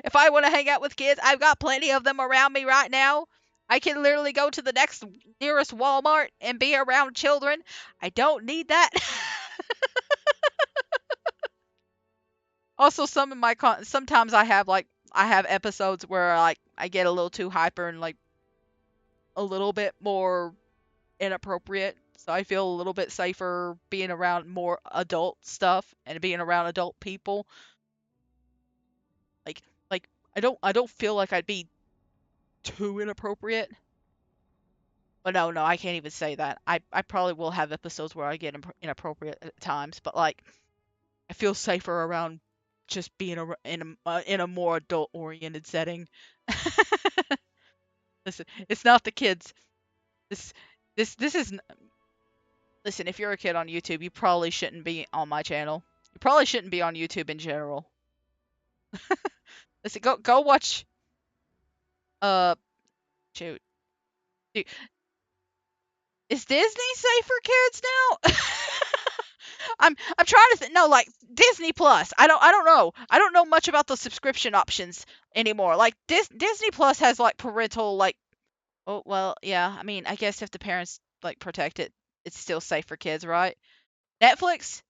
If I want to hang out with kids, I've got plenty of them around me right now. I can literally go to the nearest Walmart and be around children. I don't need that. Also, sometimes I have episodes where like I get a little too hyper and like a little bit more inappropriate. So I feel a little bit safer being around more adult stuff and being around adult people. Like like I don't feel like I'd be too inappropriate. But no, I can't even say that. I probably will have episodes where I get inappropriate at times, but like I feel safer around just being in a more adult oriented setting. Listen, it's not the kids. This this is listen, if you're a kid on YouTube, you probably shouldn't be on my channel. You probably shouldn't be on YouTube in general. Listen, go watch uh shoot. Dude, is Disney safe for kids now? I'm trying to no, like Disney Plus. I don't know. I don't know much about the subscription options anymore. Like Disney Plus has like parental like oh well, yeah. I mean, I guess if the parents like protect it, it's still safe for kids, right? Netflix,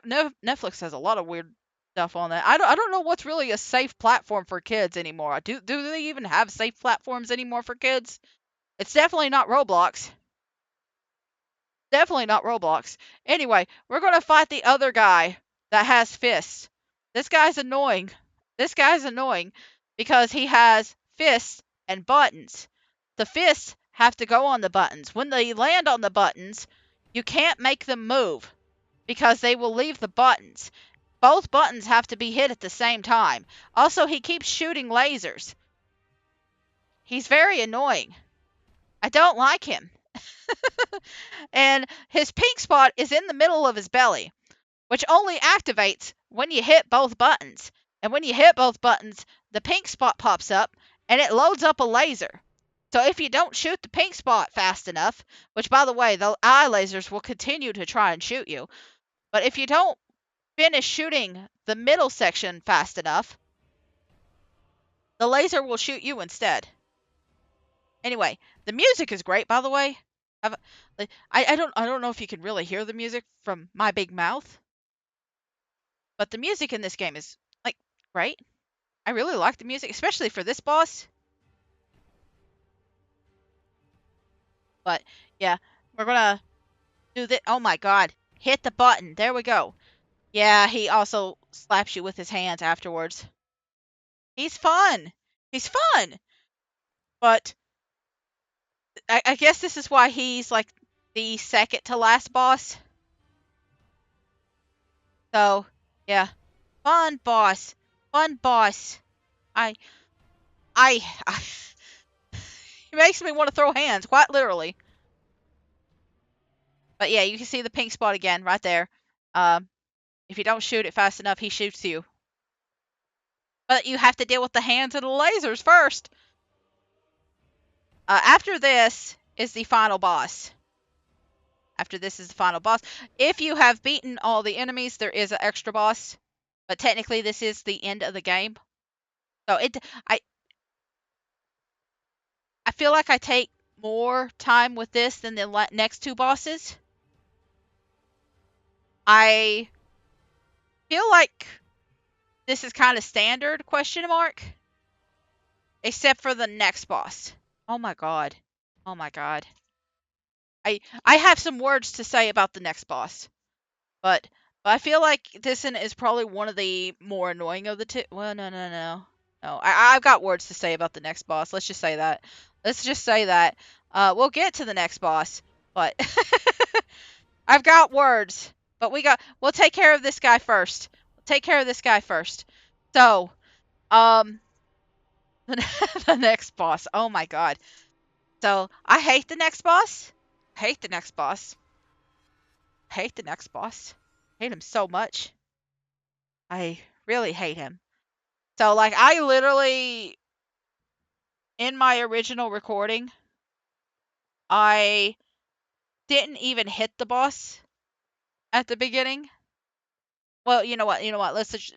no, Netflix has a lot of weird stuff on that. I don't know what's really a safe platform for kids anymore. Do they even have safe platforms anymore for kids? It's definitely not Roblox. Definitely not Roblox. Anyway, we're going to fight the other guy that has fists. This guy's annoying. This guy's annoying because he has fists and buttons. The fists have to go on the buttons. When they land on the buttons, you can't make them move because they will leave the buttons. Both buttons have to be hit at the same time. Also, he keeps shooting lasers. He's very annoying. I don't like him. And his pink spot is in the middle of his belly, which only activates when you hit both buttons. And when you hit both buttons, the pink spot pops up and it loads up a laser. So if you don't shoot the pink spot fast enough, which by the way, the eye lasers will continue to try and shoot you, but if you don't finish shooting the middle section fast enough, the laser will shoot you instead. Anyway, the music is great, by the way. I've, I don't know if you can really hear the music from my big mouth, but the music in this game is like great. I really like the music, especially for this boss. But yeah, we're gonna do this. Oh my god, hit the button. There we go. Yeah, he also slaps you with his hands afterwards. He's fun. He's fun. But I guess this is why he's like the second to last boss. So yeah, fun boss. Fun boss. I I He makes me want to throw hands, quite literally. But yeah, you can see the pink spot again right there. Um, if you don't shoot it fast enough, he shoots you. But you have to deal with the hands and the lasers first. After this is the final boss. After this is the final boss. If you have beaten all the enemies, there is an extra boss. But technically, this is the end of the game. So I feel like I take more time with this than the next two bosses. I feel like this is kind of standard, question mark, except for the next boss. Oh my god. Oh my god. I have some words to say about the next boss, but But I feel like this one is probably one of the more annoying of the two. Well, no, no, no. No, I've got words to say about the next boss. Let's just say that. Let's just say that. We'll get to the next boss, but I've got words. But we'll take care of this guy first. We'll take care of this guy first. So, um, the next boss. Oh my god. So, I hate the next boss. Hate the next boss. Hate the next boss. Hate him so much. I really hate him. So, like, I literally, in my original recording, I didn't even hit the boss at the beginning. Well, you know what? You know what? Let's just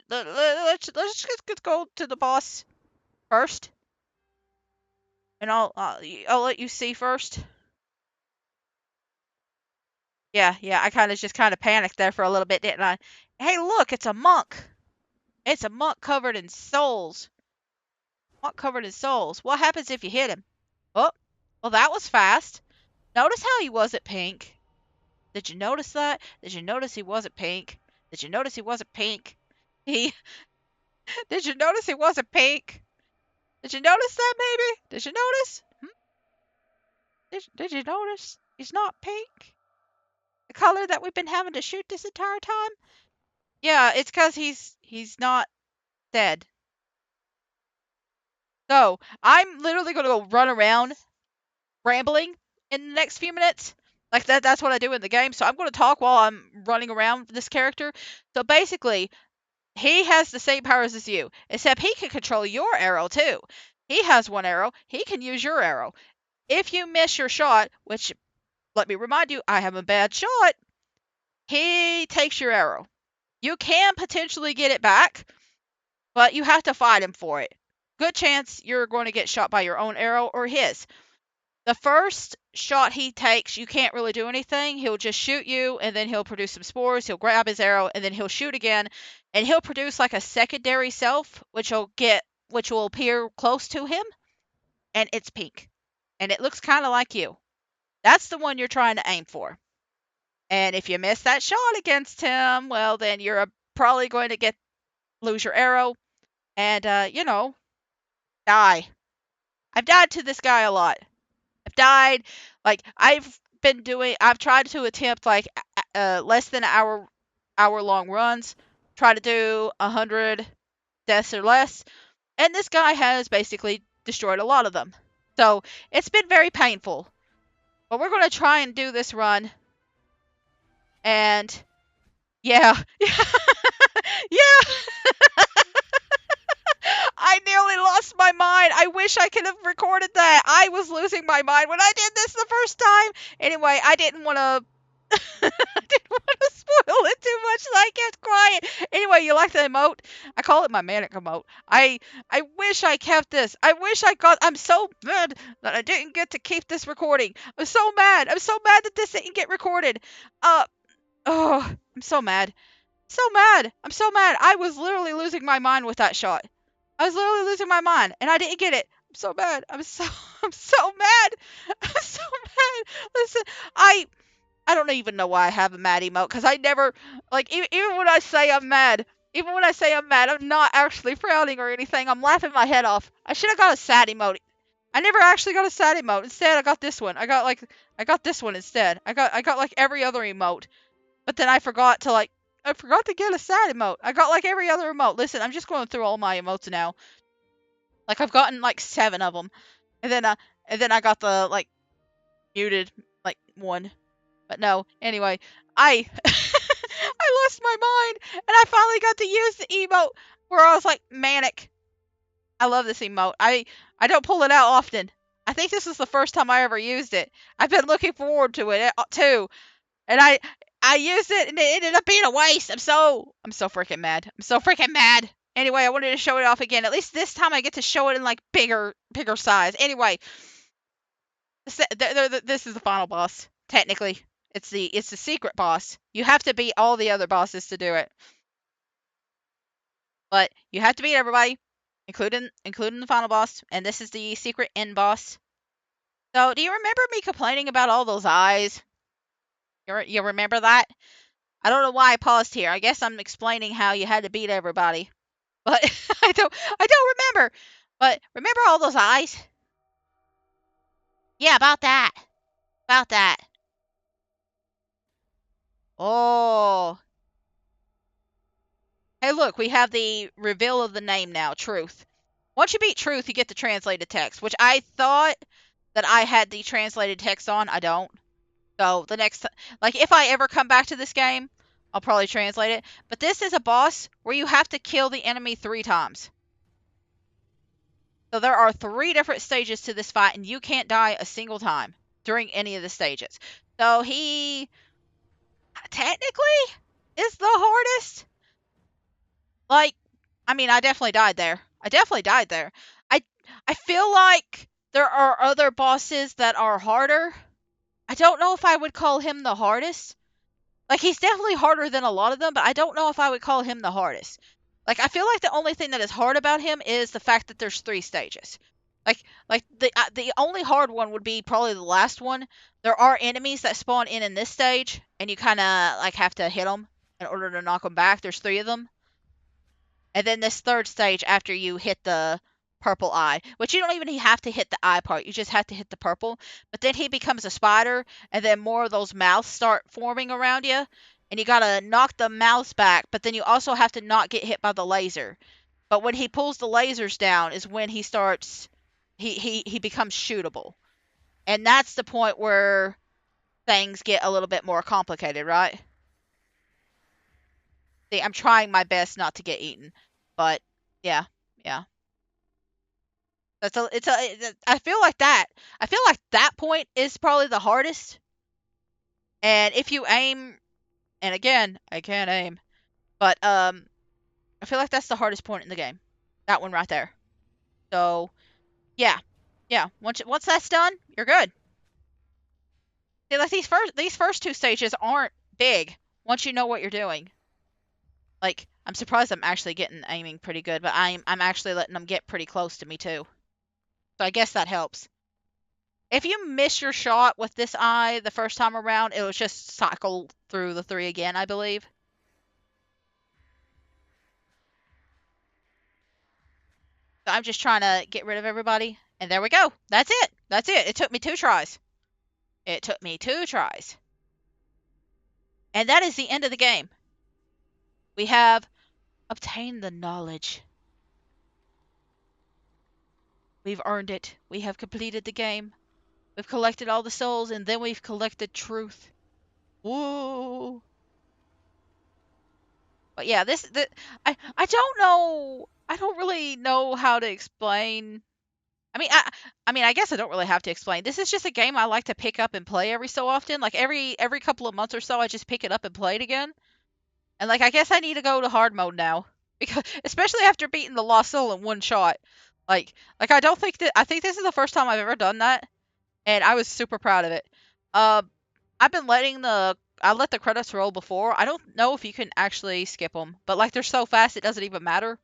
go to the boss first, and I'll let you see first. Yeah, yeah. I kind of panicked there for a little bit, didn't I? Hey, look! It's a monk. It's a monk covered in souls. Monk covered in souls. What happens if you hit him? Oh, well, that was fast. Notice how he wasn't pink. Did you notice that? Did you notice he wasn't pink? Did you notice he wasn't pink? He Did you notice he wasn't pink? Did you notice that maybe? Did you notice? Did you notice? He's not pink. The color that we've been having to shoot this entire time? Yeah, it's cuz he's not dead. So, I'm literally going to go run around rambling in the next few minutes. Like that's what I do in the game. So I'm going to talk while I'm running around this character. So basically, he has the same powers as you, except he can control your arrow too. He has one arrow. He can use your arrow. If you miss your shot, which, let me remind you, I have a bad shot, he takes your arrow. You can potentially get it back, but you have to fight him for it. Good chance you're going to get shot by your own arrow or his. The first shot he takes, you can't really do anything. He'll just shoot you, and then he'll produce some spores. He'll grab his arrow, and then he'll shoot again, and he'll produce like a secondary self, which will appear close to him, and it's pink, and it looks kind of like you. That's the one you're trying to aim for. And if you miss that shot against him, well, then you're probably going to lose your arrow, and die. I've died to this guy a lot. I've died. Like I've tried to attempt like less than hour long runs. Try to do 100 deaths or less, and this guy has basically destroyed a lot of them. So it's been very painful. But we're gonna try and do this run, and yeah, yeah. I nearly lost my mind. I wish I could have recorded that. I was losing my mind when I did this the first time. Anyway, I didn't want to. I didn't want to spoil it too much, so I kept quiet. Anyway, you like the emote? I call it my manic emote. I wish I kept this. I wish I got. I'm so mad that I didn't get to keep this recording. I'm so mad. I'm so mad that this didn't get recorded. Oh, I'm so mad. So mad. I'm so mad. I was literally losing my mind with that shot. I was literally losing my mind, and I didn't get it. I'm so mad. I'm so mad. I'm so mad. Listen, I don't even know why I have a mad emote, because I never, like, even when I say I'm mad, I'm not actually frowning or anything. I'm laughing my head off. I should have got a sad emote. I never actually got a sad emote. Instead, I got this one. I got this one instead. I got like every other emote, but then I forgot to get a sad emote. I got like every other emote. Listen, I'm just going through all my emotes now. Like I've gotten like 7 of them, and then I got the like muted like one. But no, anyway, I I lost my mind, and I finally got to use the emote where I was like manic. I love this emote. I don't pull it out often. I think this is the first time I ever used it. I've been looking forward to it too, and I used it and it ended up being a waste. I'm so freaking mad. I'm so freaking mad. Anyway, I wanted to show it off again. At least this time I get to show it in like bigger size. Anyway, this is the final boss. Technically, it's the secret boss. You have to beat all the other bosses to do it, but you have to beat everybody, including the final boss. And this is the secret end boss. So, do you remember me complaining about all those eyes? You remember that? I don't know why I paused here. I guess I'm explaining how you had to beat everybody. But I don't remember. But remember all those eyes? Yeah, about that. About that. Oh. Hey, look, we have the reveal of the name now, Truth. Once you beat Truth, you get the translated text, which I thought that I had the translated text on. I don't. So the next, like, if I ever come back to this game, I'll probably translate it. But this is a boss where you have to kill the enemy 3 times. So there are 3 different stages to this fight, and you can't die a single time during any of the stages. So he technically is the hardest. Like, I mean, I definitely died there. I definitely died there. I I feel like there are other bosses that are harder. I don't know if I would call him the hardest. Like, he's definitely harder than a lot of them, but I don't know if I would call him the hardest. Like, I feel like the only thing that is hard about him is the fact that there's 3 stages. Like, the only hard one would be probably the last one. There are enemies that spawn in this stage, and you kind of like have to hit them in order to knock them back. There's 3 of them. And then this third stage after you hit the purple eye, which you don't even have to hit the eye part, you just have to hit the purple. But then he becomes a spider, and then more of those mouths start forming around you, and you gotta knock the mouths back, but then you also have to not get hit by the laser. But when he pulls the lasers down is when he starts, he becomes shootable. And that's the point where things get a little bit more complicated, right? See, I'm trying my best not to get eaten, but yeah, yeah. I feel like that. I feel like that point is probably the hardest. And if you aim, and again, I can't aim, but I feel like that's the hardest point in the game. That one right there. So, yeah. Yeah, once that's done, you're good. See, like these first 2 stages aren't big once you know what you're doing. Like, I'm surprised I'm actually getting aiming pretty good, but I'm actually letting them get pretty close to me too. So I guess that helps. If you miss your shot with this eye the first time around, it'll just cycle through the 3 again, I believe. So I'm just trying to get rid of everybody. And there we go. That's it. That's it. It took me 2 tries. It took me 2 tries. And that is the end of the game. We have obtained the knowledge. We've earned it. We have completed the game. We've collected all the souls, and then we've collected truth. Woo! But yeah, I don't know. I don't really know how to explain. I guess I don't really have to explain. This is just a game I like to pick up and play every so often. Like every couple of months or so, I just pick it up and play it again. And like I guess I need to go to hard mode now because especially after beating the Lost Soul in one shot. Like I think this is the first time I've ever done that, and I was super proud of it. I've been I let the credits roll before. I don't know if you can actually skip them, but like they're so fast it doesn't even matter.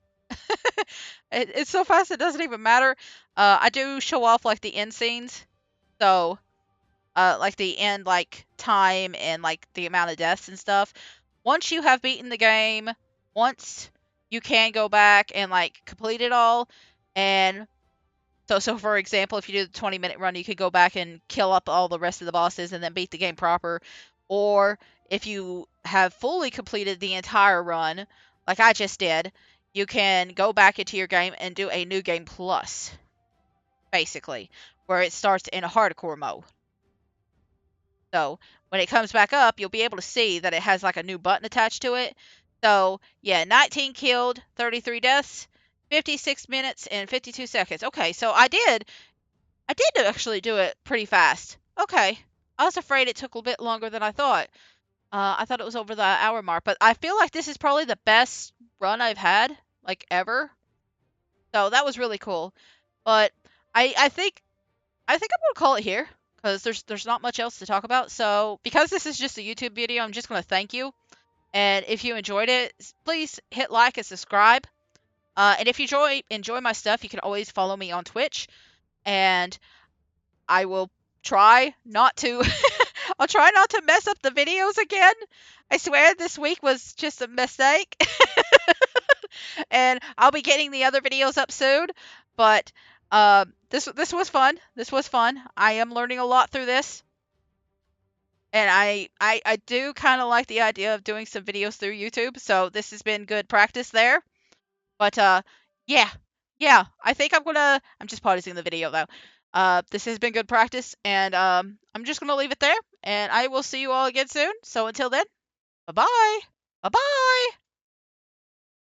It's so fast it doesn't even matter. I do show off like the end scenes, so like the end like time and like the amount of deaths and stuff. Once you have beaten the game, once you can go back and like complete it all, and so for example, if you do the 20-minute run, you could go back and kill up all the rest of the bosses and then beat the game proper. Or if you have fully completed the entire run, like I just did, you can go back into your game and do a new game plus, basically, where it starts in a hardcore mode. So when it comes back up, you'll be able to see that it has like a new button attached to it. So yeah, 19 killed, 33 deaths, 56 minutes and 52 seconds. Okay, so I did actually do it pretty fast. Okay. I was afraid it took a bit longer than I thought. I thought it was over the hour mark, but I feel like this is probably the best run I've had, like ever. So that was really cool. But I think I'm gonna call it here because there's not much else to talk about. So because this is just a YouTube video, I'm just gonna thank you. And if you enjoyed it, please hit like and subscribe. And if you enjoy my stuff, you can always follow me on Twitch. And I will try not to I'll try not to mess up the videos again. I swear this week was just a mistake. And I'll be getting the other videos up soon. But this was fun. This was fun. I am learning a lot through this. And I do kind of like the idea of doing some videos through YouTube. So this has been good practice there. But yeah. Yeah, I think I'm just pausing the video though. This has been good practice, and I'm just gonna leave it there, and I will see you all again soon. So until then, bye bye. Bye bye.